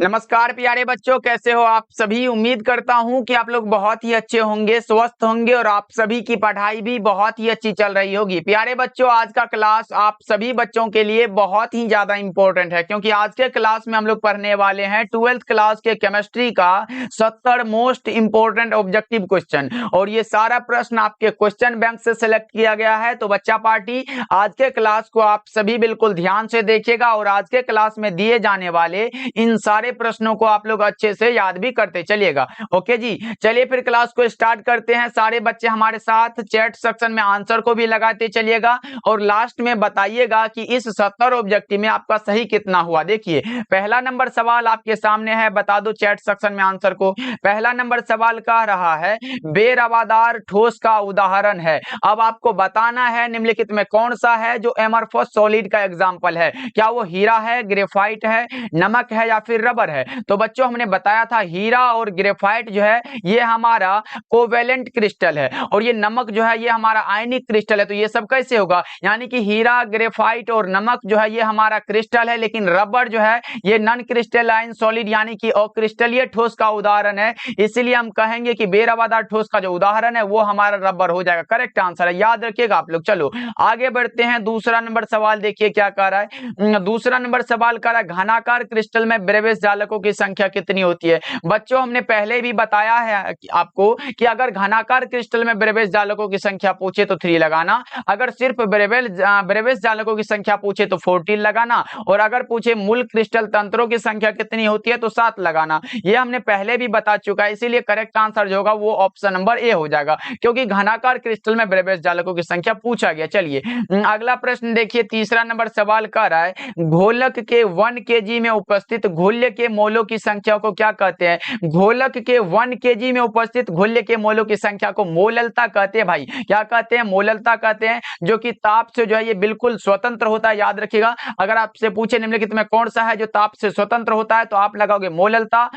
नमस्कार प्यारे बच्चों, कैसे हो आप सभी। उम्मीद करता हूं कि आप लोग बहुत ही अच्छे होंगे, स्वस्थ होंगे और आप सभी की पढ़ाई भी बहुत ही अच्छी चल रही होगी। प्यारे बच्चों, आज का क्लास आप सभी बच्चों के लिए बहुत ही ज्यादा इंपॉर्टेंट है, क्योंकि आज के क्लास में हम लोग पढ़ने वाले हैं 12th क्लास के केमिस्ट्री का 70 मोस्ट इंपॉर्टेंट ऑब्जेक्टिव क्वेश्चन। और ये सारा प्रश्न आपके क्वेश्चन बैंक से सिलेक्ट किया गया है। तो बच्चा पार्टी, आज के क्लास को आप सभी बिल्कुल ध्यान से देखिएगा और आज के क्लास में दिए जाने वाले इन सारे प्रश्नों को आप लोग अच्छे से याद भी करते चलिएगा। ओके जी, चलिए फिर क्लास को स्टार्ट करते हैं। सारे बच्चे हमारे साथ चैट सेक्शन में आंसर को भी लगाते चलिएगा और लास्ट में बताइएगा कि इस 70 ऑब्जेक्टिव में आपका सही कितना हुआ। देखिए, पहला नंबर सवाल आपके सामने है, बता दो चैट सेक्शन में आंसर को। पहला नंबर सवाल कह रहा है बेरवादार ठोस का उदाहरण है। अब आपको बताना है निम्नलिखित में कौन सा है जो एमरफस सॉलिड का एग्जाम्पल है। क्या वो हीरा है, ग्रेफाइट है, नमक है या फिर रबर है। तो बच्चों हमने बताया था हीरा और ग्रेफाइट जो है ये हमारा कोवेलेंट क्रिस्टल है और ये नमक जो है ये हमारा आयनिक क्रिस्टल है। तो ये सब कैसे होगा, यानी कि हीरा, ग्रेफाइट और नमक जो है ये हमारा क्रिस्टल है, लेकिन रबर जो है ये नॉन क्रिस्टलाइन सॉलिड यानी कि अक्रिस्टलीय ठोस का उदाहरण है। इसीलिए हम कहेंगे कि बेरवादार ठोस का जो उदाहरण है वो हमारा रबर हो जाएगा। करेक्ट आंसर है, याद रखिएगा आप लोग। चलो आगे बढ़ते हैं। दूसरा नंबर सवाल देखिए क्या कह रहा है। दूसरा नंबर सवाल कह रहा है घनाकार क्रिस्टल में ब्रेविस जालकों की संख्या कितनी होती है। बच्चों हमने पहले भी बताया है आपको कि अगर घनाकार क्रिस्टल में ब्रेविस जालकों की संख्या पूछे तो 3 लगाना, अगर सिर्फ ब्रेविस जालकों की संख्या पूछे तो 14 लगाना, और अगर पूछे मूल क्रिस्टल तंत्रों की संख्या कितनी होती है तो 7 लगाना। ये हमने पहले भी बता चुका है, इसीलिए करेक्ट आंसर जो होगा वो ऑप्शन नंबर ए हो जाएगा, क्योंकि घनाकार क्रिस्टल में ब्रेविस जालकों की संख्या पूछा गया। चलिए अगला प्रश्न देखिए, तीसरा नंबर सवाल कह रहा है घोलक के 1 kg में उपस्थित घोल्य के मोलों की संख्या को क्या कहते हैं। घोलक के 1 kg में उपस्थित घोल्य के मोलों की संख्या को मोललता कहते हैं। भाई क्या कहते हैं, मोललता कहते हैं, जो कि ताप से जो है ये बिल्कुल स्वतंत्र होता है। याद रखिएगा, अगर आपसे पूछे निम्नलिखित में कौन सा है जो ताप से स्वतंत्र होता है तो आप लगाओगे मोललता,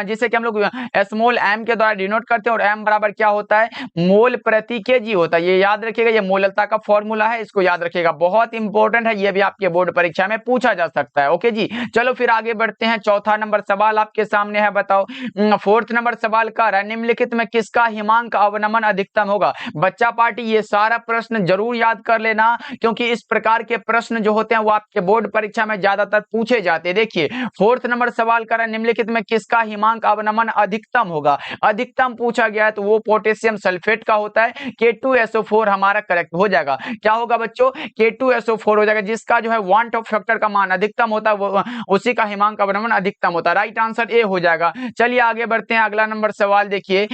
जिसे कि हम लोग स्मॉल एम के द्वारा डिनोट करते हैं, और एम बराबर क्या होता है, मोल प्रति केजी होता है। ये याद रखिएगा, ये मोललता का फॉर्मूला है, इसको याद रखिएगा, बहुत इंपॉर्टेंट है, ये भी आपके बोर्ड परीक्षा में पूछा जा सकता है। ओके जी, चलो फिर आगे बढ़ते हैं। चौथा नंबर सवाल आपके सामने है, बताओ। फोर्थ नंबर सवाल का रहा है निम्नलिखित में किसका हिमांक अवनमन अधिकतम होगा। बच्चा पार्टी ये सारा प्रश्न जरूर याद कर लेना, क्योंकि इस प्रकार के प्रश्न जो होते हैं वो आपके बोर्ड परीक्षा में ज्यादातर पूछे जाते हैं। देखिए फोर्थ नंबर सवाल का रहा है निम्नलिखित में किसका हिमांक अवनमन अधिकतम होगा। अधिकतम पूछा गया है तो वो पोटेशियम सल्फेट का होता है, K2SO4 हमारा करेक्ट हो जाएगा। क्या होगा बच्चों, K2SO4 हो जाएगा, जिसका जो है वांट ऑफ फैक्टर का मान अधिकतम होता है वो उसी का हिमांक अवनमन अधिकतम होता है। राइट आंसर ए हो जाएगा। चलिए आगे बढ़ते हैं। अगला नंबर सवाल देखिए,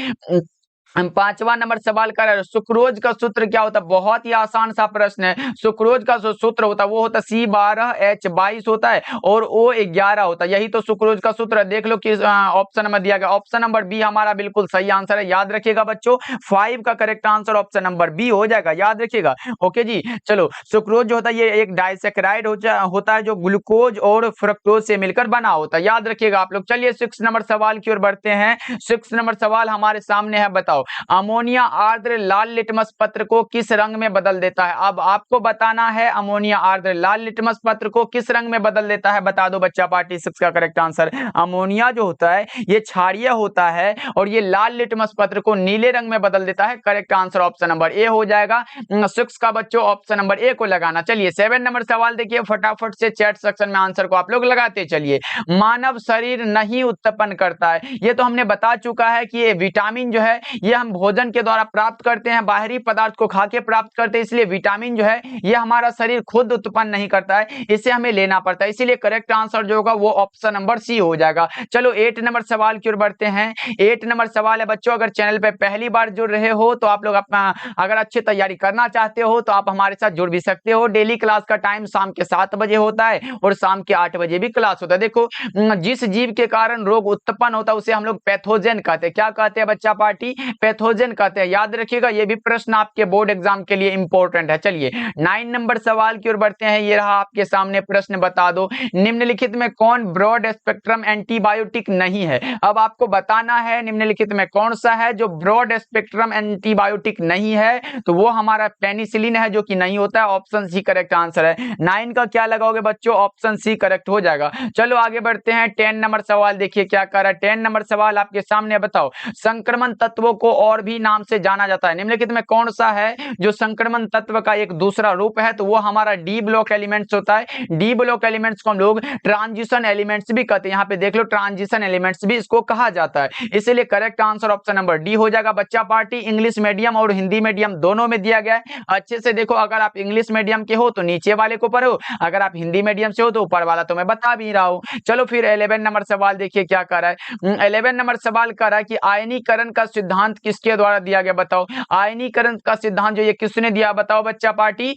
पांचवा नंबर सवाल कर रहे हैं सुक्रोज का सूत्र क्या होता है। बहुत ही आसान सा प्रश्न है। सुक्रोज का जो सूत्र होता है वो होता है C12H22 होता है और O11 होता है। यही तो सुक्रोज का सूत्र है। देख लो कि ऑप्शन नंबर दिया गया, ऑप्शन नंबर बी हमारा बिल्कुल सही आंसर है। याद रखिएगा बच्चों, 5 का correct answer option number B हो जाएगा, याद रखिएगा। ओके जी, चलो सुक्रोज जो होता है ये एक डाइसेक्राइड होता है जो ग्लूकोज और फ्रक्टोज से मिलकर बना होता है। याद रखिएगा आप लोग। चलिए 6 नंबर सवाल की ओर बढ़ते हैं। 6 नंबर सवाल हमारे सामने है, बताओ अमोनिया आर्द्र लाल लिटमस पत्र को किस रंग में बदल देता है। अब आपको बताना है अमोनिया आर्द्र लाल लिटमस पत्र को किस रंग में बदल देता है, बता दो बच्चा पार्टी। 6 का करेक्ट आंसर, अमोनिया जो होता है ये क्षारीय होता है और ये लाल लिटमस पत्र को नीले रंग में बदल देता है। Correct answer option number A हो जाएगा। 6 का बच्चों ऑप्शन नंबर ए को लगाना। चलिए 7 नंबर सवाल देखिए, फटाफट से चैट सेक्शन में आंसर को आप लोग लगाते चलिए। मानव शरीर नहीं उत्पन्न करता है, ये तो हमने बता चुका है कि ये विटामिन जो है ये हम भोजन के द्वारा प्राप्त करते हैं, बाहरी पदार्थ को खा के प्राप्त करते हैं, इसलिए विटामिन जो है ये हमारा शरीर खुद उत्पन्न नहीं करता है, इसे हमें लेना पड़ता है। इसीलिए करेक्ट आंसर जो होगा वो ऑप्शन नंबर सी हो जाएगा। चलो 8 नंबर सवाल की ओर बढ़ते हैं। 8 नंबर सवाल है बच्चों, अगर चैनल पे पहली बार जुड़ रहे हो तो आप लोग अपना अगर अच्छी तैयारी करना चाहते हो तो आप हमारे साथ जुड़ भी सकते हो। डेली क्लास का टाइम शाम के 7 बजे होता है और शाम के 8 बजे भी क्लास होता है। देखो जिस जीव के कारण रोग उत्पन्न होता है उसे हम लोग पैथोजन कहते हैं। क्या कहते हैं बच्चा पार्टी, पैथोजन कहते हैं। याद रखिएगा, ये भी प्रश्न आपके बोर्ड एग्जाम के लिए इंपॉर्टेंट है। चलिए 9 नंबर सवाल की ओर बढ़ते हैं। ये रहा आपके सामने प्रश्न, बता दो निम्नलिखित में कौन ब्रॉड स्पेक्ट्रम एंटीबायोटिक नहीं है। अब आपको बताना है निम्नलिखित में कौन सा है जो ब्रॉड स्पेक्ट्रम एंटीबायोटिक नहीं है, तो वो हमारा पेनिसिलिन है, जो कि नहीं होता है। ऑप्शन सी करेक्ट आंसर है। 9 का क्या लगाओगे बच्चों, ऑप्शन सी करेक्ट हो जाएगा। चलो आगे बढ़ते हैं। 10 नंबर सवाल देखिए क्या कर रहा है। 10 नंबर सवाल आपके सामने, बताओ संक्रमण तत्वों को और भी नाम से जाना जाता है। निम्नलिखित में कौन सा है जो संक्रमण तत्व का एक दूसरा रूप है, तो वो हमारा डी ब्लॉक एलिमेंट्स होता है। डी ब्लॉक एलिमेंट्स को हम लोग ट्रांजिशन एलिमेंट्स भी कहते हैं। यहाँ पे देख लो, ट्रांजिशन एलिमेंट्स भी इसको कहा जाता है। इसलिए correct answer option number D हो जाएगा। बच्चा पार्टी इंग्लिश मीडियम और हिंदी मीडियम दोनों में दिया गया है। अच्छे से देखो, अगर आप इंग्लिश मीडियम के हो तो नीचे वाले को पढ़ो, अगर आप हिंदी मीडियम से हो तो ऊपर वाला तो मैं बता भी रहा हूं। चलो फिर 11 नंबर सवाल देखिए क्या कर रहा है। 11 नंबर सवाल कर रहा है कि आयनीकरण का सिद्धांत किसके द्वारा दिया गया, बताओ आयनीकरण का सिद्धांत जो ये किसने दिया, बताओ बच्चा पार्टी।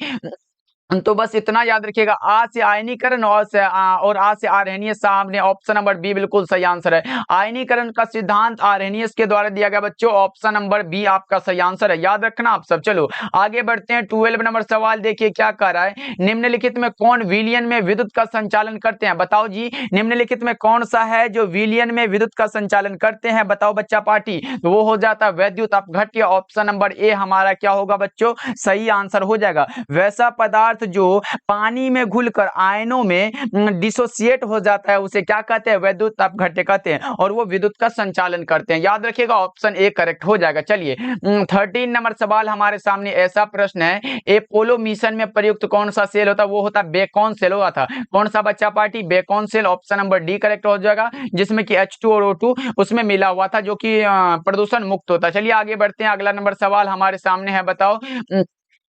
तो बस इतना याद रखिएगा, आ से आयनीकरण और आ से आर्हेनियस। सामने ऑप्शन नंबर बी बिल्कुल सही आंसर है। आयनीकरण का सिद्धांत आर्हेनियस के द्वारा दिया गया बच्चों, ऑप्शन नंबर बी आपका सही आंसर है, याद रखना आप सब। चलो आगे बढ़ते हैं। 12 नंबर सवाल देखिए क्या कर रहा है। निम्नलिखित में कौन विलयन में विद्युत का संचालन करते हैं, बताओ जी निम्नलिखित में कौन सा है जो विलयन में विद्युत का संचालन करते हैं, बताओ बच्चा पार्टी। तो वो हो जाता है वैद्युत अपघट्य। ऑप्शन नंबर ए हमारा क्या होगा बच्चों, सही आंसर हो जाएगा। वैसा पदार्थ जो पानी में घुलकर आयनों में डिसोसिएट हो जाता है उसे क्या कहते हैं, वैद्युत अपघट्य कहते हैं, और वो विद्युत का संचालन करते हैं। याद रखिएगा ऑप्शन ए करेक्ट हो जाएगा। चलिए 13 नंबर सवाल हमारे सामने ऐसा प्रश्न है, अपोलो मिशन में प्रयुक्त कौन सा सेल होता है, वो होता है बेकन सेल हुआ था। कौन सा बच्चा पार्टी, बेकन सेल। ऑप्शन नंबर डी करेक्ट हो जाएगा, जिसमें कि H2 और O2 उसमें मिला हुआ था, जो कि प्रदूषण मुक्त होता है। चलिए आगे बढ़ते हैं। अगला नंबर सवाल हमारे सामने है, बताओ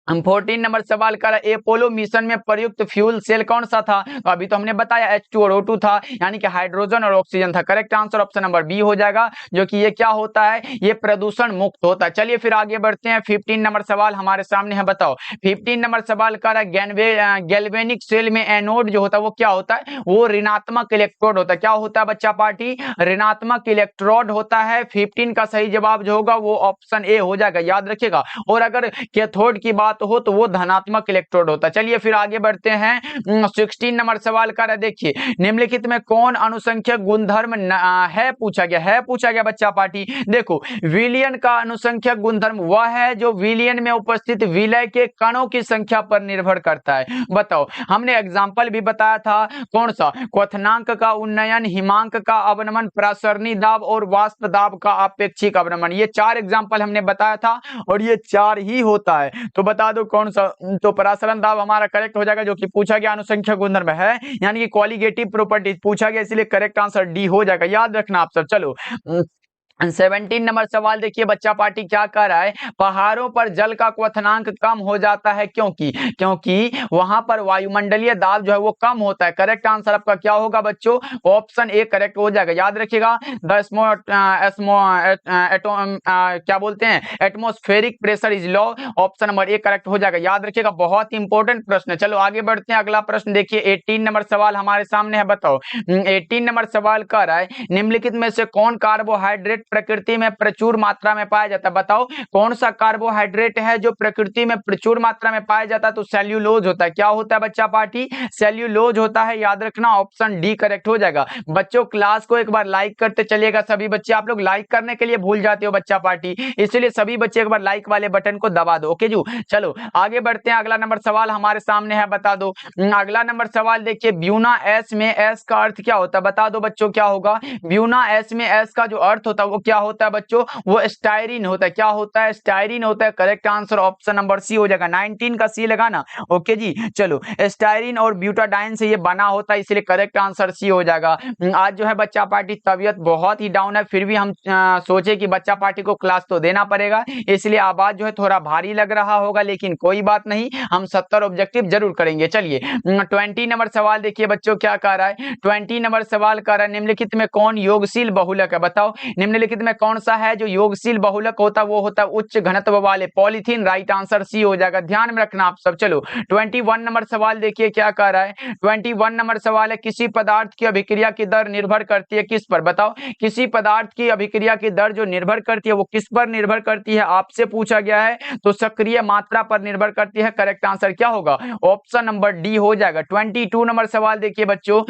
14 नंबर सवाल का अपोलो मिशन में प्रयुक्त फ्यूल सेल कौन सा था, तो अभी तो हमने बताया H2 और O2 था, यानी कि हाइड्रोजन और ऑक्सीजन था। Correct answer option number B हो जाएगा, जो कि ये क्या होता है, ये प्रदूषण मुक्त होता है। चलिए फिर आगे बढ़ते हैं। 15 नंबर सवाल हमारे सामने है, बताओ 15 नंबर सवाल का गैल्वेनिक सेल में एनोड जो होता है वो क्या होता है, वो ऋणात्मक इलेक्ट्रोड होता है। क्या होता है बच्चा पार्टी, ऋणात्मक इलेक्ट्रोड होता है। 15 का सही जवाब जो होगा वो ऑप्शन ए हो जाएगा, याद रखिएगा। और अगर कैथोड की बात हो तो वो धनात्मक इलेक्ट्रोड होता है। चलिए फिर आगे बढ़ते हैं। 16 नंबर सवाल का देखिए, निम्नलिखित में कौन अनुसंख्यक गुणधर्म है, पूछा गया बच्चा पार्टी। देखो विलयन का अनुसंख्यक गुणधर्म वह है जो विलयन में उपस्थित विलय के कणों की संख्या पर निर्भर करता है। बताओ, हमने एग्जाम्पल भी बताया था, कौन सा, क्वथनांक का उन्नयन, हिमांक का अवनमन, प्रासरणी दाब और वाष्प दाब का अपेक्षिक अवनमन। ये 4 एग्जाम्पल हमने बताया था और ये 4 ही होता है। तो बता दो कौन सा, तो परासरण दाब हमारा करेक्ट हो जाएगा, जो कि पूछा गया अनुसंख्यक गुणधर्म है, यानी कि क्वालिटेटिव प्रॉपर्टीज पूछा गया, इसलिए करेक्ट आंसर डी हो जाएगा, याद रखना आप सब। चलो 17 नंबर सवाल देखिए बच्चा पार्टी क्या कर रहा है, पहाड़ों पर जल का क्वथनांक कम हो जाता है क्योंकि वहां पर वायुमंडलीय दाब जो है वो कम होता है। करेक्ट आंसर आपका क्या होगा बच्चों, ऑप्शन ए करेक्ट हो जाएगा। याद रखिएगा, क्या बोलते हैं, atmospheric pressure is low. Option number A correct हो जाएगा, याद रखिएगा, बहुत इंपॉर्टेंट प्रश्न है। चलो आगे बढ़ते हैं। अगला प्रश्न देखिए 18 नंबर सवाल हमारे सामने है, बताओ 18 नंबर सवाल कर रहा है, निम्नलिखित में से कौन कार्बोहाइड्रेट प्रकृति में प्रचुर मात्रा में पाया जाता है। बताओ कौन सा कार्बोहाइड्रेट है जो प्रकृति में प्रचुर मात्रा में पाया जाता है, तो सेल्यूलोज होता है। क्या होता है बच्चा पार्टी, सेल्यूलोज होता है, याद रखना, ऑप्शन डी करेक्ट हो जाएगा। बच्चों क्लास को एक बार लाइक करते चलिएगा सभी बच्चे, आप लोग लाइक करने के लिए भूल जाते हो बच्चा पार्टी, इसलिए सभी बच्चे एक बार लाइक वाले बटन को दबा दो। ओके जी, चलो आगे बढ़ते हैं। अगला नंबर सवाल हमारे सामने है, बता दो। अगला नंबर सवाल देखिए, ब्यूना एस में एस का अर्थ क्या होता है, बता दो बच्चों क्या होगा। ब्यूना एस में एस का जो अर्थ होता है वो क्या होता है बच्चों, वो स्टायरीन होता है। क्या होता है, स्टायरीन होता है। Correct answer option number C हो जाएगा, 19 का सी लगाना। ओके जी, चलो स्टायरीन और ब्यूटाडाइन से ये बना होता है, इसलिए करेक्ट आंसर सी हो जाएगा। आज जो है बच्चा पार्टी तबियत बहुत ही डाउन है, फिर भी हम सोचे कि बच्चा पार्टी को क्लास तो देना पड़ेगा, इसलिए आवाज जो है थोड़ा भारी लग रहा होगा, लेकिन कोई बात नहीं, हम 70 ऑब्जेक्टिव जरूर करेंगे। चलिए 20 नंबर सवाल देखिए बच्चों क्या कह रहा है। 20 नंबर सवाल कह रहा है, निम्नलिखित में कौन योगशील बहुलक है। बताओ निम्नलिखित निम्नलिखित में कौन सा है जो योगशील बहुलक होता है? वो होता है उच्च घनत्व वाले पॉलीथीन। राइट आंसर सी हो जाएगा, ध्यान में रखना आप सब। चलो 21 नंबर सवाल देखिए क्या कह रहा है। 21 नंबर सवाल है, किसी पदार्थ की अभिक्रिया की दर निर्भर करती है किस पर? बताओ, किसी पदार्थ की अभिक्रिया की दर जो निर्भर करती है वो किस पर निर्भर करती है? आपसे पूछा गया है, तो सक्रिय मात्रा पर निर्भर करती है। करेक्ट आंसर क्या होगा? ऑप्शन नंबर डी हो जाएगा। 22 नंबर सवाल देखिए बच्चों,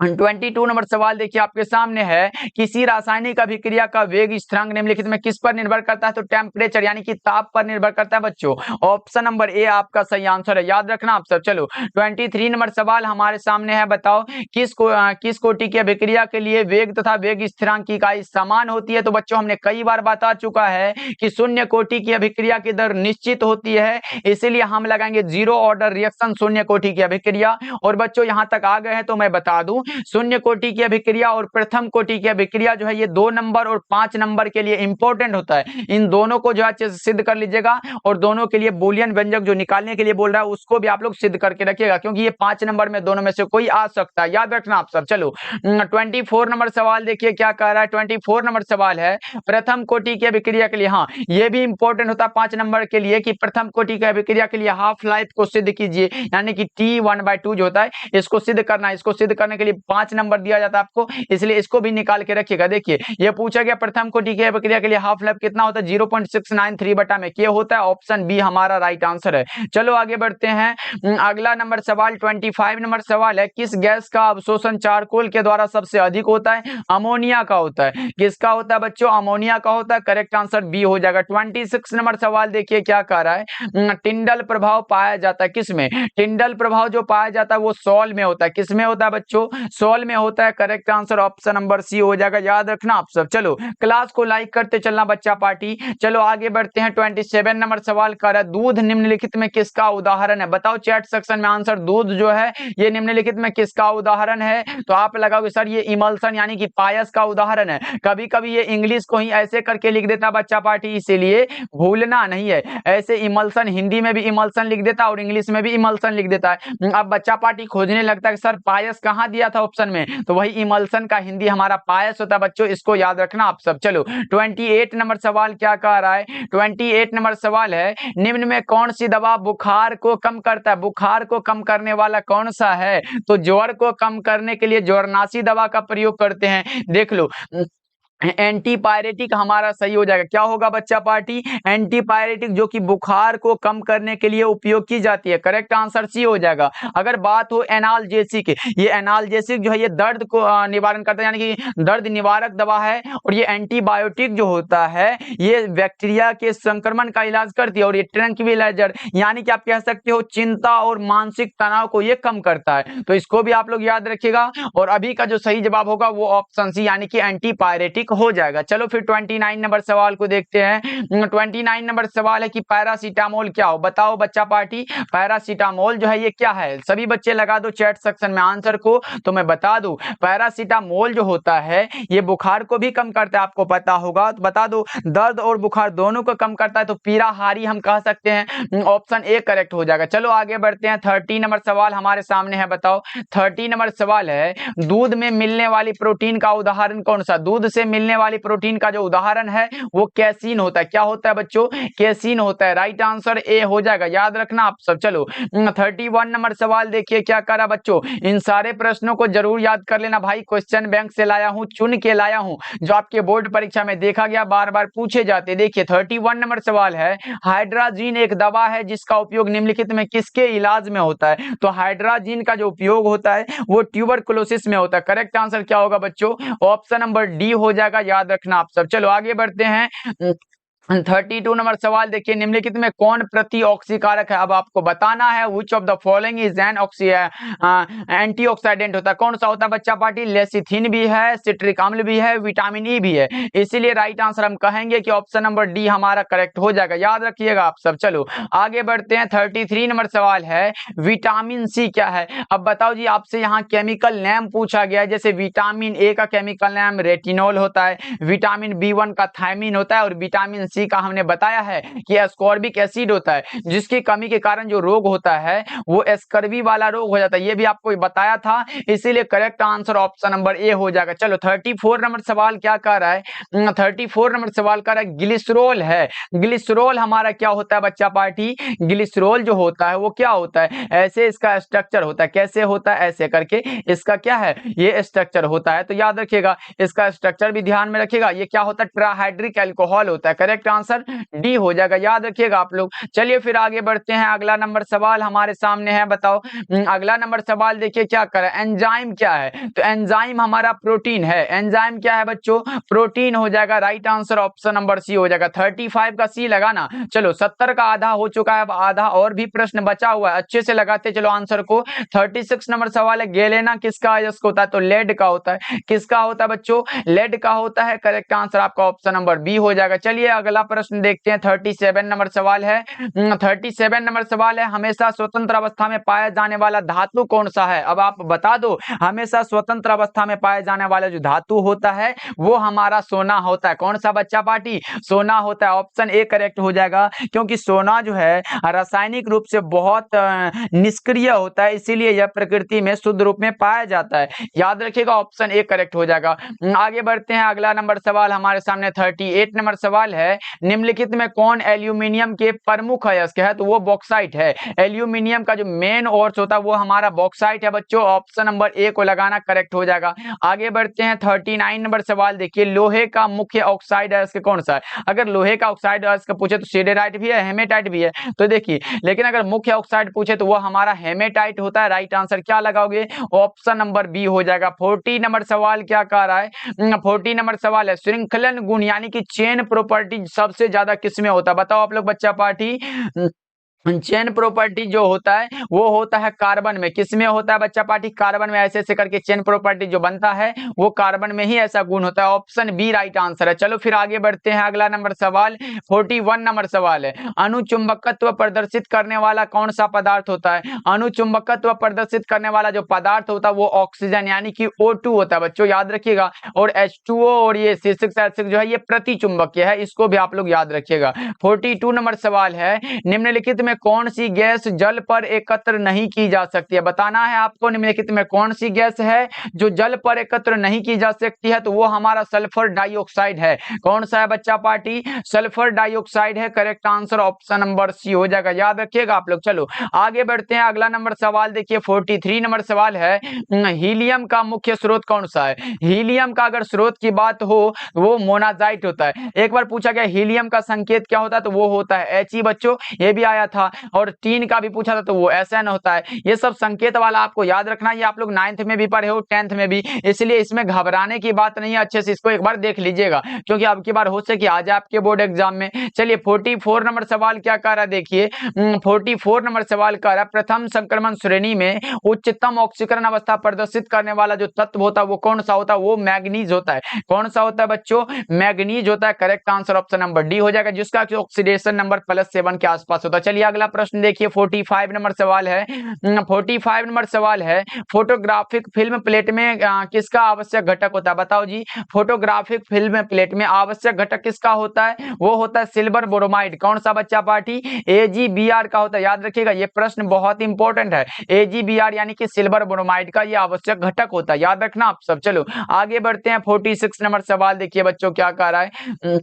22 नंबर सवाल देखिए आपके सामने है, किसी रासायनिक अभिक्रिया का वेग स्थिरांक निम्नलिखित में किस पर निर्भर करता है? तो टेम्परेचर यानी कि ताप पर निर्भर करता है बच्चों। ऑप्शन नंबर ए आपका सही आंसर है, याद रखना आप सब। चलो 23 नंबर सवाल हमारे सामने है, बताओ किस कोटि की अभिक्रिया के लिए वेग तथा वेग स्थिरांक की इकाई समान होती है? तो बच्चों हमने कई बार बता चुका है कि शून्य कोटि की अभिक्रिया की दर निश्चित होती है, इसीलिए हम लगाएंगे जीरो ऑर्डर रिएक्शन शून्य कोटि की अभिक्रिया। और बच्चों यहां तक आ गए हैं तो मैं बता दूं, शून्य कोटि की अभिक्रिया और प्रथम कोटि की अभिक्रिया जो है ये 2 नंबर और 5 नंबर के लिए इंपॉर्टेंट होता है। इन दोनों को जो है सिद्ध कर लीजिएगा, और दोनों के लिए बूलियन व्यंजक जो निकालने के लिए बोल रहा है उसको भी आप लोग सिद्ध करके रखिएगा, क्योंकि ये 5 नंबर में दोनों में से कोई आ सकता है, याद रखना आप सब। चलो 24 नंबर सवाल देखिए क्या कह रहा है। 24 नंबर सवाल है, प्रथम कोटि की अभिक्रिया के लिए, हाँ ये भी इंपॉर्टेंट होता है 5 नंबर के लिए, कि प्रथम कोटि की अभिक्रिया के लिए हाफ लाइफ को सिद्ध कीजिए, यानी कि T1/2 जो होता है इसको सिद्ध करना है। इसको सिद्ध करने के लिए 5 नंबर दिया जाता है आपको, इसलिए इसको भी निकाल के रखिएगा। देखिए ये पूछा गया प्रथम कोटि की अभिक्रिया के लिए हाफ लाइफ कितना होता है? 0.693/में होता है। ऑप्शन बी हमारा राइट आंसर है। चलो आगे बढ़ते हैं। अगला नंबर सवाल 25 नंबर सवाल है, किस गैस का अवशोषण चारकोल के द्वारा सबसे अधिक होता है? अमोनिया का होता है। किसका होता है बच्चों? अमोनिया का होता है। करेक्ट आंसर बी हो जाएगा। 26 नंबर सवाल देखिए क्या कह रहा है, टिंडल प्रभाव पाया जाता है किसमें? टिंडल प्रभाव जो पाया जाता है वो सॉल में होता है। किसमें होता है बच्चों? सॉल में होता है। Correct answer option number C हो जाएगा, याद रखना आप सब। चलो क्लास को लाइक करते चलना बच्चा पार्टी। चलो आगे बढ़ते हैं। 27 नंबर सवाल कर रहा है, दूध निम्नलिखित में किसका उदाहरण है? बताओ चैट सेक्शन में आंसर, दूध जो है ये निम्नलिखित में किसका उदाहरण है? तो आप लगाओगे सर ये इमल्सन यानी कि पायस का उदाहरण है। कभी कभी ये इंग्लिश को ही ऐसे करके लिख देता बच्चा पार्टी, इसीलिए भूलना नहीं है। ऐसे इमल्सन हिंदी में भी इमल्सन लिख देता और इंग्लिश में भी इमल्सन लिख देता है। अब बच्चा पार्टी खोजने लगता है कि सर पायस कहां दिया था ऑप्शन में, तो वही इमल्सन का हिंदी हमारा पायस होता है बच्चों, इसको याद रखना आप सब। चलो 28 नंबर सवाल क्या कह रहा है। 28 नंबर सवाल है, निम्न में कौन सी दवा बुखार को कम करता है? बुखार को कम करने वाला कौन सा है? तो ज्वर को कम करने के लिए ज्वरनाशी दवा का प्रयोग करते हैं। देख लो एंटीपायरेटिक हमारा सही हो जाएगा। क्या होगा बच्चा पार्टी? एंटीपायरेटिक, जो कि बुखार को कम करने के लिए उपयोग की जाती है। करेक्ट आंसर सी हो जाएगा। अगर बात हो एनाल्जेसिक, ये एनाल्जेसिक जो है ये दर्द को निवारण करता है, यानी कि दर्द निवारक दवा है। और ये एंटीबायोटिक जो होता है ये बैक्टीरिया के संक्रमण का इलाज करती है। और ये ट्रैंक्विलाइजर यानी कि आप कह सकते हो चिंता और मानसिक तनाव को ये कम करता है। तो इसको भी आप लोग याद रखिएगा। और अभी का जो सही जवाब होगा वो ऑप्शन सी यानी कि एंटीपायरेटिक हो जाएगा। चलो फिर 29 नंबर सवाल को देखते हैं। 29 नंबर सवाल है कि पैरासीटामोल क्या हो? बताओ बच्चा पार्टी, पैरासीटामोल जो है ये क्या है? सभी बच्चे लगा दो चैट सेक्शन में आंसर को। तो मैं बता दूं, पैरासीटामोल जो होता है ये बुखार को भी कम करता है, आपको पता होगा तो बता दो। दर्द और बुखार दोनों को कम करता है, तो पीराहारी हम कह सकते हैं। ऑप्शन ए करेक्ट हो जाएगा। चलो आगे बढ़ते हैं। 30 नंबर सवाल हमारे सामने है, बताओ 30 नंबर सवाल है, दूध में मिलने वाली प्रोटीन का उदाहरण कौन सा? दूध से मिलने वाली प्रोटीन का जो उदाहरण है वो कैसीन होता है। क्या होता है बच्चों? कैसीन होता है। राइट आंसर ए हो जाएगा, याद रखना आप सब। चलो 31 नंबर सवाल देखिए क्या करा बच्चों। इन सारे प्रश्नों को जरूर याद कर लेना भाई, क्वेश्चन बैंक से लाया हूं, चुन के लाया हूं, जो आपके बोर्ड परीक्षा में देखा गया, बार बार पूछे जाते। देखिए 31 नंबर सवाल है, हाइड्राजीन एक दवा है जिसका उपयोग निम्नलिखित में किसके इलाज में होता है? तो हाइड्राजीन का जो उपयोग होता है वो ट्यूबरकुलोसिस में होता है। करेक्ट आंसर क्या होगा बच्चों? ऑप्शन नंबर डी हो जाएगा, याद रखना आप सब। चलो आगे बढ़ते हैं। 32 नंबर सवाल देखिए, निम्नलिखित में कौन प्रति ऑक्सीकारक है? अब आपको बताना है which of the following is an antioxidant होता है। कौन सा होता है बच्चा पार्टी? लेसिथिन भी है, सिट्रिक अम्ल भी है, विटामिन ई भी है। इसीलिए राइट आंसर हम कहेंगे कि ऑप्शन नंबर डी हमारा करेक्ट हो जाएगा, याद रखिएगा आप सब। चलो आगे बढ़ते हैं। 33 नंबर सवाल है, विटामिन सी क्या है? अब बताओ जी, आपसे यहाँ केमिकल नेम पूछा गया है। जैसे विटामिन ए का केमिकल नेम रेटिनोल होता है, विटामिन B1 का थायमिन होता है, और विटामिन सी का हमने बताया है कि एस्कॉर्बिक एसिड होता है, जिसकी कमी के कारण जो रोग होता है वो एस्कर्वी वाला रोग हो जाता है, ये भी आपको बताया था। इसीलिए correct answer option number A हो जाएगा। चलो 34 नंबर सवाल क्या कह रहा है, 34 नंबर सवाल कह रहा है ग्लिसरॉल है। ग्लिसरॉल हमारा क्या होता है बच्चा पार्टी, ग्लिसरॉल जो होता है वो क्या होता है, ऐसे इसका स्ट्रक्चर होता है, कैसे होता है, ऐसे करके इसका क्या है, ये स्ट्रक्चर होता है। तो याद रखिएगा, इसका स्ट्रक्चर भी ध्यान में रखिएगा। ये क्या होता है, ट्राहाइड्रिक अल्कोहल होता है। करेक्ट आंसर डी हो जाएगा, याद रखिएगा आप लोग। चलिए फिर आगे बढ़ते हैं, अगला नंबर सवाल हमारे सामने है, बताओ। अगला नंबर सवाल देखिए क्या कर रहा है, एंजाइम क्या है। तो एंजाइम हमारा प्रोटीन है। एंजाइम क्या है बच्चों, प्रोटीन हो जाएगा। Right answer option number C हो जाएगा। 35 का सी लगाना। चलो 70 का आधा हो चुका है, अब आधा और भी प्रश्न बचा हुआ है, अच्छे से लगाते चलो आंसर को। 36 नंबर सवाल है, गेलेना किसका अयस्क होता है, तो लेड का होता है। किसका होता है बच्चों, लेड का होता है। करेक्ट आंसर आपका ऑप्शन नंबर बी हो जाएगा। चलिए अगला प्रश्न देखते हैं, 37 नंबर सवाल है। 37 नंबर सवाल है, हमेशा स्वतंत्र अवस्था में पाया जाने वाला धातु कौन सा है। अब आप बता दो, हमेशा स्वतंत्र अवस्था में पाया जाने वाला जो धातु होता है वो हमारा सोना होता है। कौन सा बच्चा पार्टी, सोना होता है। ऑप्शन ए करेक्ट हो जाएगा, क्योंकि सोना जो है रासायनिक रूप से बहुत निष्क्रिय होता है, इसीलिए यह प्रकृति में शुद्ध रूप में पाया जाता है। याद रखिएगा, ऑप्शन ए करेक्ट हो जाएगा। आगे बढ़ते हैं, अगला नंबर सवाल हमारे सामने 38 नंबर सवाल है, निम्नलिखित में कौन एल्यूमिनियम के प्रमुख अयस्क है, तो वो बॉक्साइट है। एल्यूमिनियम का जो मेन ओर्स होता है वो हमारा बॉक्साइट है बच्चों। ऑप्शन नंबर ए को लगाना करेक्ट हो जाएगा। आगे बढ़ते हैं, 39 नंबर सवाल देखिए, लोहे का मुख्य ऑक्साइड अयस्क कौन सा है। अगर लोहे का ऑक्साइड अयस्क पूछे तो सिडेराइट भी है, हेमेटाइट भी है, तो देखिए, लेकिन अगर मुख्य ऑक्साइड पूछे तो वो हमारा हेमेटाइट होता है। राइट आंसर क्या लगाओगे, ऑप्शन नंबर बी हो जाएगा। 40 नंबर सवाल क्या कह रहा है, 40 नंबर सवाल है, श्रृंखलन गुण यानी कि चेन प्रॉपर्टी सबसे ज्यादा किसमें होता है, बताओ आप लोग बच्चा पार्टी। चेन प्रॉपर्टी जो होता है वो होता है कार्बन में। किसमें होता है बच्चा पार्टी, कार्बन में। ऐसे ऐसे करके चेन प्रॉपर्टी जो बनता है वो कार्बन में ही ऐसा गुण होता है। ऑप्शन बी राइट आंसर है। चलो फिर आगे बढ़ते हैं, अगला नंबर सवाल 41 नंबर सवाल है, अणुचुंबकत्व प्रदर्शित करने वाला कौन सा पदार्थ होता है। अणुचुंबकत्व प्रदर्शित करने वाला जो पदार्थ होता है वो ऑक्सीजन यानी कि O2 होता है बच्चों, याद रखिएगा। और H2O और ये C6H6 जो है ये प्रतिचुंबकीय है, इसको भी आप लोग याद रखिएगा। 42 नंबर सवाल है, निम्नलिखित में कौन सी गैस जल पर एकत्र नहीं की जा सकती है। बताना है आपको, निम्नलिखित में कौन सी गैस है जो जल पर एकत्र नहीं की जा सकती है, तो वो हमारा सल्फर डाइऑक्साइड है। कौन सा है बच्चा पार्टी, सल्फर डाइऑक्साइड है। Correct answer option number C हो जाएगा, याद रखिएगा आप लोग। चलो आगे बढ़ते हैं, अगला नंबर सवाल देखिए, 43 नंबर सवाल है, हीलियम का मुख्य स्रोत कौन सा है। हीलियम का अगर स्रोत की बात हो वो मोनाजाइट होता है। एक बार पूछा गया हीलियम का संकेत क्या होता है, तो वो होता है He बच्चों, ये भी आया था। और टीन का भी पूछा था तो वो SN होता है। ये सब संकेत वाला आपको याद रखना, ये आप लोग 9th में भी पढ़े हो, 10th में भी, इसलिए इसमें घबराने की बात नहीं है। अच्छे से इसको एक बार देख लीजिएगा, क्योंकि अब की बार हो सके आज आपके बोर्ड एग्जाम में। चलिए 44 नंबर सवाल क्या कह रहा है, देखिए 44 नंबर सवाल कह रहा है, प्रथम संक्रमण श्रेणी में उच्चतम ऑक्सीकरण अवस्था प्रदर्शित करने वाला जो तत्व होता है वो कौन सा होता है, वो मैग्नीज होता है। कौन सा होता है बच्चों, मैग्नीज होता है। Correct answer option number D हो जाएगा, जिसका ऑक्सीडेशन नंबर +7 के आसपास होता है। चलिए अगला प्रश्न देखिए, 45 नंबर सवाल है। 45 नंबर सवाल है, फोटोग्राफिक फिल्म प्लेट में किसका आवश्यक घटक होता है, बताओ जी। फोटोग्राफिक फिल्म प्लेट में आवश्यक घटक किसका होता है, वो होता है सिल्वर ब्रोमाइड। कौन सा बच्चा पार्टी, AgBr का होता है। याद रखिएगा, ये प्रश्न बहुत इंपॉर्टेंट है। AgBr यानी कि सिल्वर ब्रोमाइड का ये आवश्यक घटक होता है, याद रखना आप सब। चलो आगे बढ़ते हैं, 46 नंबर सवाल देखिए बच्चों क्या कह रहा है।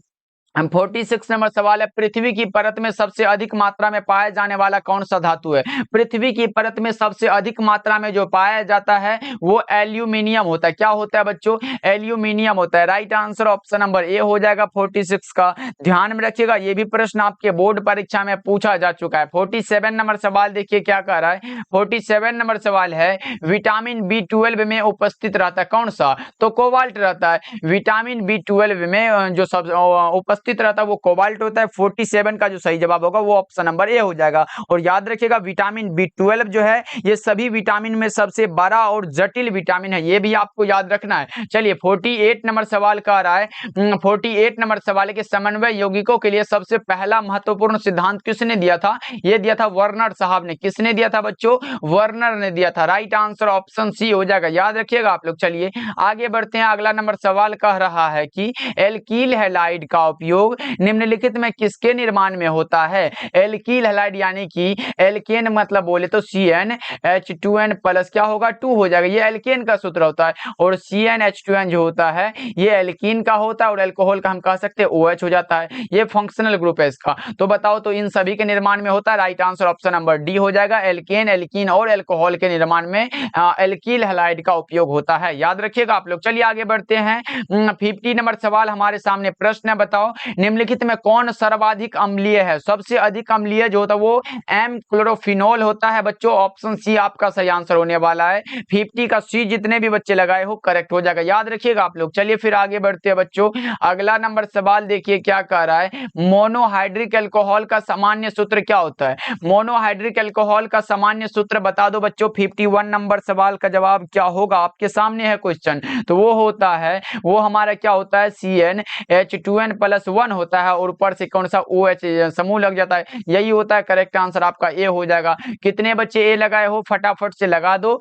46 नंबर सवाल है, पृथ्वी की परत में सबसे अधिक मात्रा में पाया जाने वाला कौन सा धातु है। पृथ्वी की परत में सबसे अधिक मात्रा में जो पाया जाता है वो एल्यूमिनियम होता है। क्या होता है बच्चों, एल्यूमिनियम होता है। Right answer option number A हो जाएगा 46 का। ध्यान में रखिएगा, ये भी प्रश्न आपके बोर्ड परीक्षा में पूछा जा चुका है। 47 नंबर सवाल देखिए क्या कह रहा है। 47 नंबर सवाल है, विटामिन B12 में उपस्थित रहता है कौन सा, तो कोबाल्ट रहता है। विटामिन B12 में जो सब उपस्थित रहता है वो कोबाल्ट होता है। 47 का जो सही जवाब होगा वो ऑप्शन नंबर ए हो जाएगा। और याद रखिएगा, विटामिन B12 जो है ये सभी विटामिन में सबसे बड़ा और जटिल विटामिन है, ये भी आपको याद रखना है। चलिए 48 नंबर सवाल कह रहा है, 48 नंबर सवाल है कि समन्वय यौगिकों के लिए सबसे पहला महत्वपूर्ण सिद्धांत किसने दिया था, ये दिया था वर्नर साहब ने। किसने दिया था बच्चों, वर्नर ने दिया था। राइट आंसर ऑप्शन सी हो जाएगा, याद रखिएगा आप लोग। चलिए आगे बढ़ते हैं, अगला नंबर सवाल कह रहा है कि एल्कील हैलाइड का उपयोग उपयोग निम्नलिखित में किसके निर्माण में होता है? एल्कील हैलाइड यानी कि एल्केन मतलब बोले तो CnH2n प्लस क्या होगा 2 हो जाएगा, ये एल्केन का सूत्र होता है। और CnH2n जो होता है ये एल्कीन का होता है और अल्कोहल का हम कह सकते हैं OH हो जाता है, ये फंक्शनल ग्रुप है इसका। तो बताओ तो इन सभी के निर्माण में होता है, right answer option number D हो जाएगा। एल्केन, एल्कीन और अल्कोहल के निर्माण में एल्कील हैलाइड का उपयोग होता है, याद रखिएगा आप लोग। चलिए आगे बढ़ते हैं। 50 नंबर सवाल हमारे सामने प्रश्न है, बताओ निम्नलिखित में कौन सर्वाधिक अम्लीय है? सबसे अधिक अम्लीय जो होता है वो एम क्लोरोफिनोल होता है बच्चों, ऑप्शन सी आपका सही आंसर होने वाला है। 50 का सी जितने भी बच्चे लगाए हो करेक्ट हो जाएगा, याद रखिएगा आप लोग। चलिए फिर आगे बढ़ते हैं बच्चों। अगला नंबर सवाल देखिए क्या कह रहा है, मोनोहाइड्रिक अल्कोहल का सामान्य सूत्र क्या होता है? मोनोहाइड्रिक अल्कोहल का सामान्य सूत्र बता दो बच्चों। 51 नंबर सवाल का जवाब क्या होगा? आपके सामने है क्वेश्चन, तो वो होता है, वो हमारा क्या होता है CnH2n प्लस 1 होता है और ऊपर से कौन सा OH समूह लग जाता है, यही होता है। करेक्ट आंसर आपका ए हो जाएगा। कितने बच्चे ए लगाए हो फटाफट से लगा दो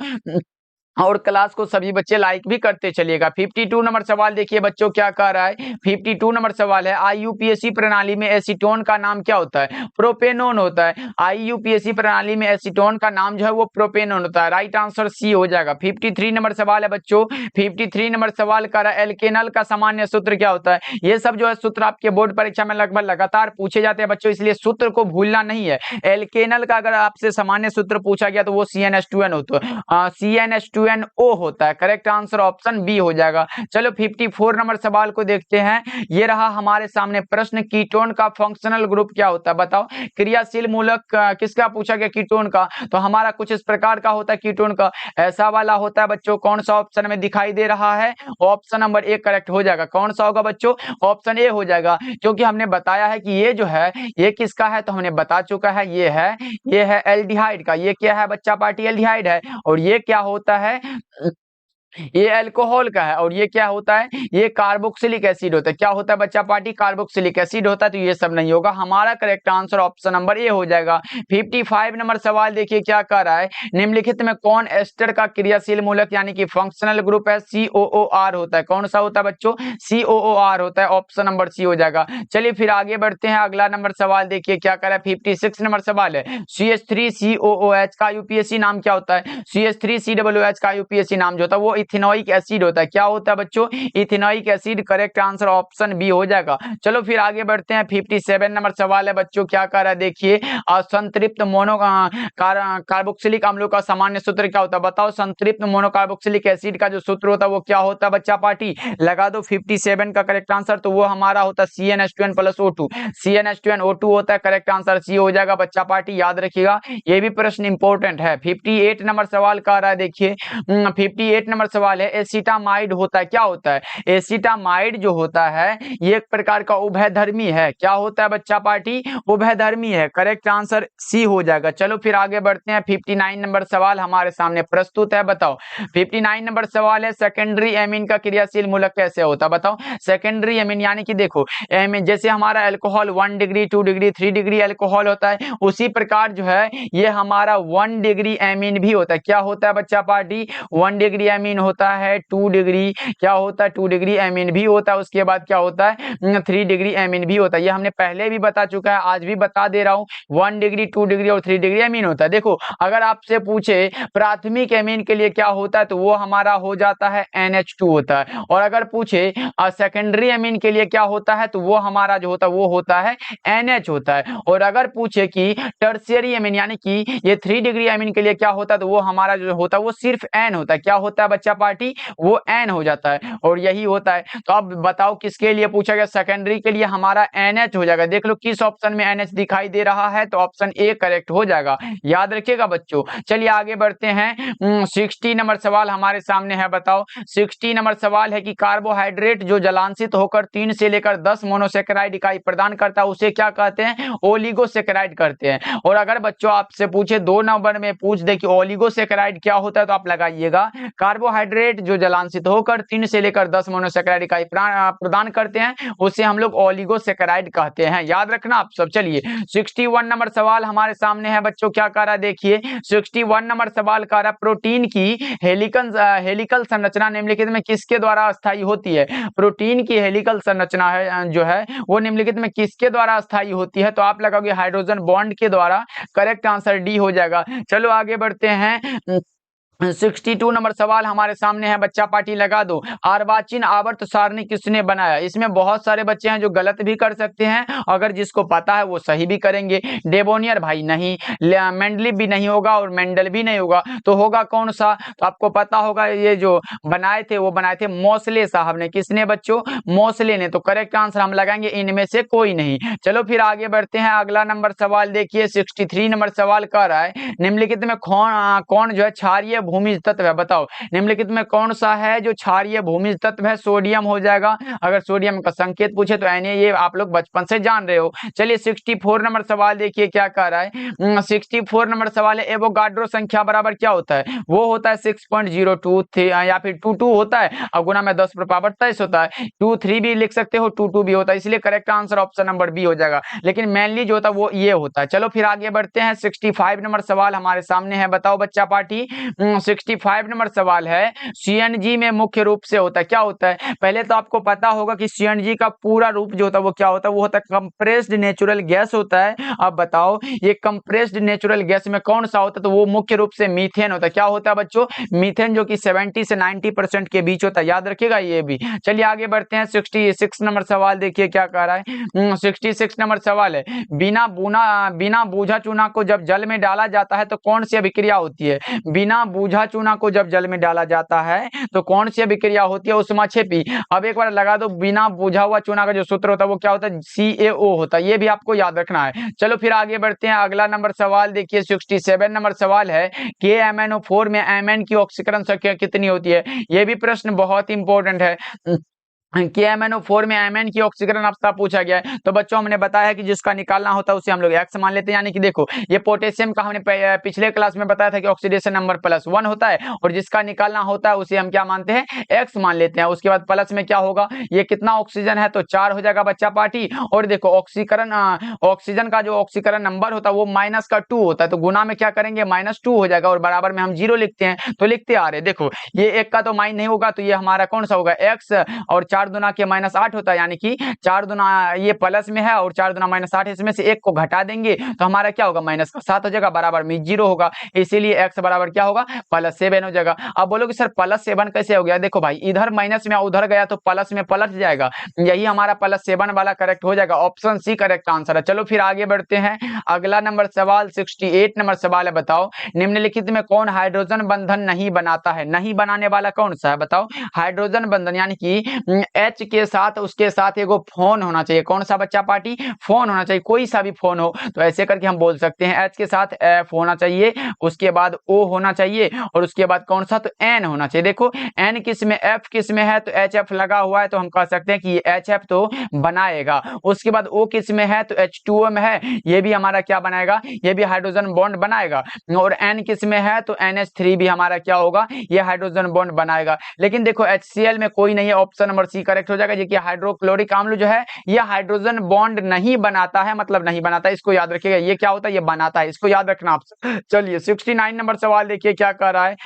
और क्लास को सभी बच्चे लाइक भी करते चलिएगा। 52 नंबर सवाल देखिए बच्चों क्या कह रहा है। 52 नंबर सवाल है, IUPAC प्रणाली में एसीटोन का नाम क्या होता है? प्रोपेनोन होता है। IUPAC प्रणाली में एसीटोन का नाम जो है वो प्रोपेनोन होता है, राइट आंसर सी हो जाएगा। 53 नंबर सवाल है बच्चों। 53 नंबर सवाल कर रहा है, एल्केनल का सामान्य सूत्र क्या होता है? ये सब जो है सूत्र आपके बोर्ड परीक्षा में लगभग लगातार पूछे जाते हैं बच्चों, इसलिए सूत्र को भूलना नहीं है। एल्केनल का अगर आपसे सामान्य सूत्र पूछा गया तो वो CnH2n होता है, CnH2n O होता है। करेक्ट आंसर ऑप्शन बी हो जाएगा। चलो 54 नंबर सवाल को देखते हैं। ये रहा हमारे सामने प्रश्न, कीटोन का फंक्शनल ग्रुप क्या होता है? बताओ। क्रियाशील मूलक किसका पूछा गया? कीटोन का। तो हमारा कुछ इस प्रकार का होता है कीटोन का, ऐसा वाला होता है बच्चों। कौन सा ऑप्शन में दिखाई दे रहा है? ऑप्शन नंबर ए करेक्ट हो जाएगा। कौन सा होगा बच्चों? ऑप्शन ए हो जाएगा, क्योंकि हमने बताया है कि ये जो है ये किसका है, तो हमने बता चुका है ये है एल्डिहाइड का। ये क्या है बच्चा पार्टी? एल्डिहाइड है। और ये क्या होता है? ये अल्कोहल का है। और ये क्या होता है? ये कार्बोक्सिलिक एसिड होता है। क्या होता है बच्चा पार्टी? कार्बोक्सिलिक एसिड होता है। तो ये सब नहीं होगा, हमारा correct answer option number A हो जाएगा। 55 नंबर सवाल देखिए क्या कह रहा है, निम्नलिखित में कौन एस्टर का क्रियाशील मूलक यानी कि फंक्शनल ग्रुप है? COOR होता है। कौन सा होता है बच्चों? COOR होता है, ऑप्शन नंबर सी हो जाएगा। चलिए फिर आगे बढ़ते हैं। अगला नंबर सवाल देखिए क्या कह रहा है। 56 नंबर सवाल है, CH3COOH का IUPAC नाम क्या होता है? CH3COOH का IUPAC नाम जो होता है वो इथेनोइक एसिड होता है। क्या होता है बच्चों? Ethanoic acid. Correct answer option B हो जाएगा। चलो फिर आगे बढ़ते हैं। 57 नंबर सवाल है बच्चों क्या कर रहा है देखिए, असंतृप्त मोनो कार्बोक्सिलिक अम्लों का सामान्य सूत्र क्या होता है? बताओ। संतृप्त मोनोकार्बोक्सिलिक एसिड का जो सूत्र होता है वो क्या होता है बच्चा पार्टी? लगा दो 57 का करेक्ट आंसर, तो वो हमारा होता है CnH2n plus O2। CnH2n O2 होता है, करेक्ट आंसर सी हो जाएगा बच्चा पार्टी, याद रखिएगा ये भी प्रश्न इंपॉर्टेंट है। 58 नंबर सवाल कर रहा है देखिए, 58 नंबर सवाल है, एसिटामाइड होता है। क्या होता है? एसिटामाइड जो होता है ये एक प्रकार का उभयधर्मी है। क्या होता है बच्चा पार्टी? उभयधर्मी है। करेक्ट आंसर सी हो जाएगा। चलो फिर आगे बढ़ते हैं। 59 नंबर सवाल हमारे सामने प्रस्तुत है, बताओ। 59 नंबर सवाल है, सेकेंडरी एमीन का क्रियाशील मूलक कैसे होता है? बताओ। सेकेंडरी एमीन यानी कि देखो एमीन जैसे हमारा alcohol 1 degree 2 degree 3 degree alcohol होता है, उसी प्रकार जो है ये हमारा 1 डिग्री एमीन भी होता है। क्या होता है बच्चा पार्टी? 1 डिग्री एमीन होता है। 2 डिग्री क्या होता है? 2 डिग्री एमीन भी होता है। उसके बाद क्या होता है? 3 डिग्री एमीन भी होता है। ये हमने पहले भी बता चुका है, आज भी बता दे रहा हूं। 1 डिग्री 2 डिग्री और 3 डिग्री एमीन होता है। देखो अगर आपसे पूछे प्राथमिक एमीन के लिए क्या होता है, तो वो हमारा हो जाता है NH2 होता है। और अगर पूछे सेकेंडरी एमीन के लिए क्या होता है, तो वो हमारा जो होता है वो होता है NH होता है। और अगर पूछे कि टर्शियरी एमीन यानी कि ये 3 डिग्री एमीन के लिए क्या होता है, तो वो हमारा जो होता है वो सिर्फ N होता है। क्या होता है बच्चा पार्टी? वो N हो जाता है। और यही होता है। तो अब बताओ किसके लिए पूछा गया? सेकेंडरी के लिए हमारा NH हो जाएगा। देख लो किस ऑप्शन में NH दिखाई दे रहा है, तो ऑप्शन ए करेक्ट हो जाएगा, याद रखिएगा बच्चों। चलिए आगे बढ़ते हैं। 60 नंबर सवाल हमारे सामने है, बताओ। 60 नंबर सवाल है कि कार्बोहाइड्रेट जो जलांशित होकर 3 से लेकर 10 मोनोसेकेराइड इकाई प्रदान करता है उसे क्या कहते हैं? ओलिगोसेकेराइड कहते हैं। और अगर बच्चों आपसे पूछे 2 नंबर में पूछ दे कि ओलिगोसेकेराइड क्या होता है, तो आप लगाइएगा कार्बोहाइड्रेट कार्बोहाइड्रेट जो जलांशित होकर 3 से लेकर 10 मोनोसेकेराइड इकाई प्रदान करते हैं उसे हम लोग ओलिगोसेकेराइड कहते हैं। याद रखना आप सब। चलिए 61 नंबर सवाल हमारे सामने है बच्चों, क्या कह रहा है देखिए 61 नंबर सवाल कह रहा है प्रोटीन की हेलिकल संरचना निम्नलिखित में किसके द्वारा अस्थायी होती है। प्रोटीन की हेलिकल संरचना है जो है वो निम्नलिखित में किसके द्वारा अस्थायी होती है, तो आप लगाओगे हाइड्रोजन बॉन्ड के द्वारा। करेक्ट आंसर डी हो जाएगा। चलो आगे बढ़ते हैं। 62 नंबर सवाल हमारे सामने है बच्चा पार्टी लगा दो। अर्वाचीन आवर्त सारणी किसने बनाया। इसमें बहुत सारे बच्चे हैं जो गलत भी कर सकते हैं, अगर जिसको पता है वो सही भी करेंगे। डेबोनियर भाई नहीं, मेंडलीव भी नहीं होगा और मेंडल भी नहीं होगा, तो होगा कौन सा, तो आपको पता होगा ये जो बनाए थे वो बनाए थे मोसले साहब ने। किसने बच्चों, मोसले ने। तो करेक्ट आंसर हम लगाएंगे इनमें से कोई नहीं। चलो फिर आगे बढ़ते हैं। अगला नंबर सवाल देखिए 63 नंबर सवाल कह रहा है निम्नलिखित में कौन जो है क्षारीय भूमिज तत्व है। बताओ निम्नलिखित में कौन सा है जो क्षारीय भूमिज तत्व है। सोडियम हो जाएगा। अगर सोडियम का संकेत पूछे तो Na, ये आप लोग बचपन से जान रहे हो। चलिए 64 नंबर सवाल देखिए क्या कह रहा है। 64 नंबर सवाल है एवोगाड्रो संख्या बराबर क्या होता है। वो होता है 6.02 या फिर 22 होता है और गुना में 10 पर पावर 23 होता है। 23 भी लिख सकते हो, 22 भी होता है, इसलिए correct answer option number B हो जाएगा। लेकिन मेनली जो होता है वो ये होता है। चलो फिर आगे बढ़ते हैं। 65 नंबर सवाल हमारे सामने है। बताओ बच्चा पार्टी 65 नंबर सवाल है सीएनजी में मुख्य रूप से होता है क्या होता है। पहले तो आपको पता होगा कि सीएनजी का पूरा रूप जो होता है वो क्या होता है, वो होता है कंप्रेस्ड नेचुरल गैस होता है। अब बताओ ये कंप्रेस्ड नेचुरल गैस में कौन सा होता है, तो वो मुख्य रूप से मीथेन होता है। क्या होता है बच्चों, मीथेन, जो कि 70 से 90% के बीच होता है। याद रखिएगा ये भी। चलिए आगे बढ़ते हैं। 66 नंबर सवाल देखिए क्या कह रहा है। 66 नंबर सवाल है बिना बूझा चूना को जब जल में डाला जाता है तो कौन सी अभिक्रिया होती है। बिना बूझा चूना को जब जल में डाला जाता है तो कौन सी अभिक्रिया होती है, ऊष्माक्षेपी। अब एक बार लगा दो, बिना बूझा हुआ चूना का जो सूत्र होता है वो क्या होता है, CaO होता है। ये भी आपको याद रखना है। चलो फिर आगे बढ़ते हैं। अगला नंबर सवाल देखिए 67 नंबर सवाल है KMnO4 में एमएन की ऑक्सीकरण संख्या कितनी होती है। ये भी प्रश्न बहुत इंपॉर्टेंट है। KMnO4 में एमएन की ऑक्सीकरण अवस्था पूछा गया है। तो बच्चों हमने बताया कि जिसका निकालना होता है उसे हम लोग एक्स मान लेते हैं। यानी कि देखो ये पोटेशियम का हमने पिछले क्लास में बताया था कि ऑक्सीडेशन नंबर +1 होता है और जिसका निकालना होता है उसे हम क्या मानते हैं, एक्स मान लेते हैं। उसके बाद प्लस में क्या होगा, ये कितना ऑक्सीजन है तो 4 हो जाएगा बच्चा पार्टी। और देखो ऑक्सीजन का जो ऑक्सीकरण नंबर होता है वो -2 होता है, तो गुना में क्या करेंगे -2 हो जाएगा और बराबर में हम 0 लिखते हैं। तो लिखते आ रहे देखो ये एक का तो माइन नहीं होगा, तो ये हमारा कौन सा होगा, एक्स। और 4 दुना के -8 होता है, यानी कि 4 दुना ये प्लस में है और 4 दुना -8, इसमें से एक को घटा देंगे तो हमारा क्या होगा, -7 हो जाएगा, बराबर में 0 होगा। इसीलिए x बराबर क्या होगा, +7 हो जाएगा। अब बोलोगे सर +7 कैसे हो गया, देखो भाई इधर माइनस में उधर गया तो प्लस में पलट जाएगा, यही हमारा +7 वाला करेक्ट हो जाएगा। ऑप्शन सी करेक्ट आंसर है। चलो फिर आगे बढ़ते हैं। अगला नंबर सवाल 68 नंबर सवाल है। बताओ निम्नलिखित में कौन हाइड्रोजन बंधन नहीं बनाता है। नहीं बनाने वाला कौन सा है, बताओ। हाइड्रोजन बंधन यानी कि H के साथ उसके साथ एगो फोन होना चाहिए। कौन सा बच्चा पार्टी, फोन होना चाहिए, कोई सा भी फोन हो। तो ऐसे करके हम बोल सकते हैं H के साथ F होना चाहिए, उसके बाद O होना चाहिए और उसके बाद कौन सा, तो N होना चाहिए। देखो N किस में, F किस में है तो HF लगा हुआ है, तो हम कह सकते हैं कि ये HF तो बनाएगा। उसके बाद O किस में है तो H2O में है, ये भी हमारा क्या बनाएगा, ये भी हाइड्रोजन बॉन्ड बनाएगा। और N किस में है तो NH3 भी हमारा क्या होगा, ये हाइड्रोजन बॉन्ड बनाएगा। लेकिन देखो HCl में कोई नहीं है, ऑप्शन नंबर सी करेक्ट हो जाएगा। जो कि हाइड्रोक्लोरिक अम्ल जो है ये हाइड्रोजन बॉन्ड नहीं बनाता है, मतलब नहीं बनाता है, इसको याद रखिएगा। ये क्या होता है, ये बनाता है, इसको याद रखना आप। चलिए 69 नंबर सवाल देखिए क्या कर रहा है।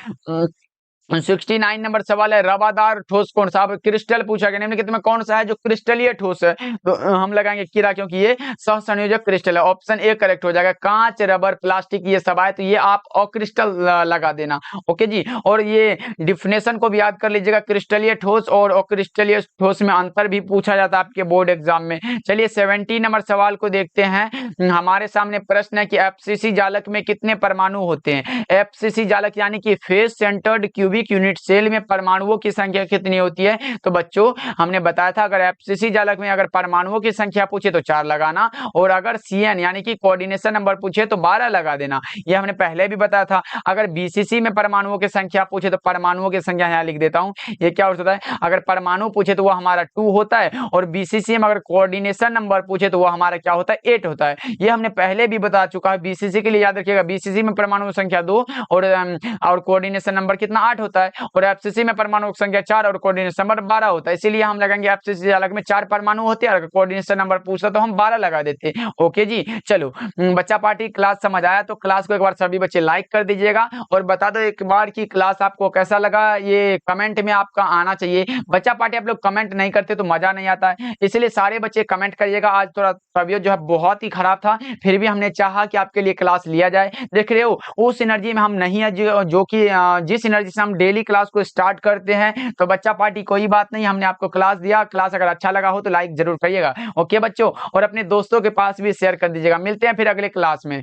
69 नंबर सवाल है रवादार ठोस कौन सा। क्रिस्टल पूछा गया, निम्नलिखित में कौन सा है जो क्रिस्टलीय ठोस है, तो हम लगाएंगे कीड़ा, क्योंकि ये सहसंयोजक क्रिस्टल है। ऑप्शन ए करेक्ट हो जाएगा। कांच, रबर, प्लास्टिक ये सब आए तो ये आप अक्रिस्टल लगा देना, ओके जी। और ये डिफिनेशन को भी याद कर लीजिएगा, क्रिस्टलीय ठोस और अक्रिस्टलीय ठोस में अंतर भी पूछा जाता है आपके बोर्ड एग्जाम में। चलिए 70 नंबर सवाल को देखते हैं। हमारे सामने प्रश्न है कि एफसीसी जालक में कितने परमाणु होते हैं। एफसीसी जालक यानी कि face centred cubic unit cell में परमाणुओं की संख्या कितनी होती है। तो बच्चों हमने बताया था अगर एफसीसी जालक में अगर परमाणुओं की संख्या पूछे तो 4 लगाना, और अगर सीएन यानी कि कोऑर्डिनेशन नंबर पूछे तो 12 लगा देना, ये हमने पहले भी बताया था। अगर बीसीसी में परमाणुओं की संख्या पूछे तो परमाणुओं की संख्या यहाँ लिख देता हूँ, ये क्या होता है, अगर परमाणु पूछे तो वो हमारा 2 होता है, और बीसीसी में अगर कोऑर्डिनेशन नंबर पूछे तो वो हमारा क्या होता है, 8 होता है। ये हमने पहले भी बता चुका है। बीसीसी के लिए याद रखिएगा, बीसीसी में परमाणु संख्या 2 और कोऑर्डिनेशन नंबर कितना, 8 होता है और एफसीसी में परमाणु संख्या 4 और कोऑर्डिनेशन नंबर 12 होता है, इसीलिए हम लगाएंगे एफसीसी अलग में 4 परमाणु होते हैं और कोऑर्डिनेशन नंबर पूछता तो हम 12 लगा देते हैं। ओके जी, चलो बच्चा पार्टी क्लास समझ आया तो क्लास को एक बार सभी बच्चे लाइक कर दीजिएगा और बता दो एक बार की क्लास आपको कैसा लगा, ये कमेंट में आपका आना चाहिए। बच्चा पार्टी आप लोग कमेंट नहीं करते तो मजा नहीं आता है, इसलिए सारे बच्चे कमेंट करिएगा। आज थोड़ा तबीयत जो है बहुत ही खराब था, फिर भी हमने चाहा कि आपके लिए क्लास लिया जाए। देख रहे हो उस एनर्जी में हम नहीं है जो कि जिस एनर्जी से हम डेली क्लास को स्टार्ट करते हैं। तो बच्चा पार्टी कोई बात नहीं, हमने आपको क्लास दिया, क्लास अगर अच्छा लगा हो तो लाइक जरूर करिएगा। ओके बच्चों, और अपने दोस्तों के पास भी शेयर कर दीजिएगा। मिलते हैं फिर अगले क्लास में।